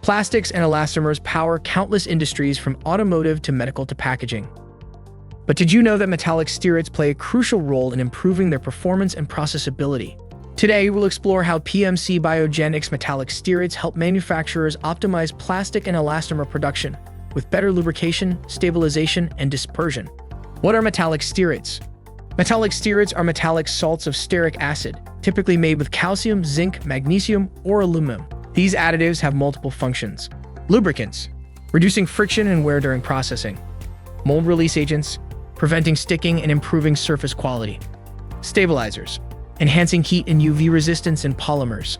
Plastics and elastomers power countless industries from automotive to medical to packaging. But did you know that metallic stearates play a crucial role in improving their performance and processability? Today, we'll explore how PMC Biogenix metallic stearates help manufacturers optimize plastic and elastomer production with better lubrication, stabilization, and dispersion. What are metallic stearates? Metallic stearates are metallic salts of stearic acid, typically made with calcium, zinc, magnesium, or aluminum. These additives have multiple functions. Lubricants, reducing friction and wear during processing. Mold release agents, preventing sticking and improving surface quality. Stabilizers, enhancing heat and UV resistance in polymers.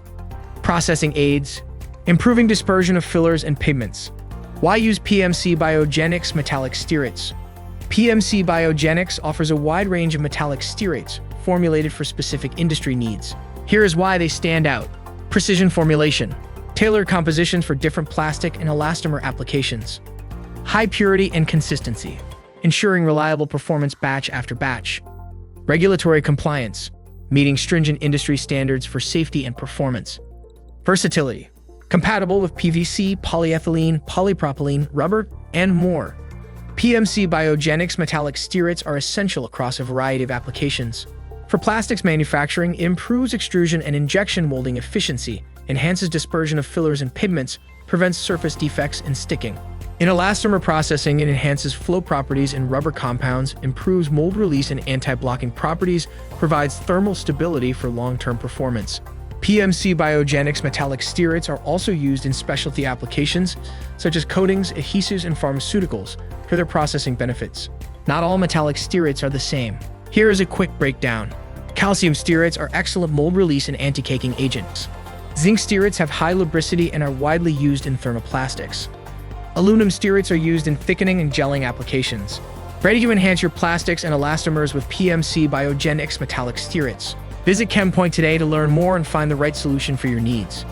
Processing aids, improving dispersion of fillers and pigments. Why use PMC Biogenix metallic stearates? PMC Biogenix offers a wide range of metallic stearates formulated for specific industry needs. Here is why they stand out. Precision formulation, tailored compositions for different plastic and elastomer applications. High purity and consistency, ensuring reliable performance batch after batch. Regulatory compliance, meeting stringent industry standards for safety and performance. Versatility, compatible with PVC, polyethylene, polypropylene, rubber, and more. PMC Biogenix metallic stearates are essential across a variety of applications. For plastics manufacturing, it improves extrusion and injection molding efficiency, enhances dispersion of fillers and pigments, prevents surface defects and sticking. In elastomer processing, it enhances flow properties in rubber compounds, improves mold release and anti-blocking properties, provides thermal stability for long-term performance. PMC Biogenix metallic stearates are also used in specialty applications, such as coatings, adhesives, and pharmaceuticals, for their processing benefits. Not all metallic stearates are the same. Here is a quick breakdown. Calcium stearates are excellent mold release and anti-caking agents. Zinc stearates have high lubricity and are widely used in thermoplastics. Aluminum stearates are used in thickening and gelling applications. Ready to enhance your plastics and elastomers with PMC Biogenix metallic stearates. Visit ChemPoint today to learn more and find the right solution for your needs.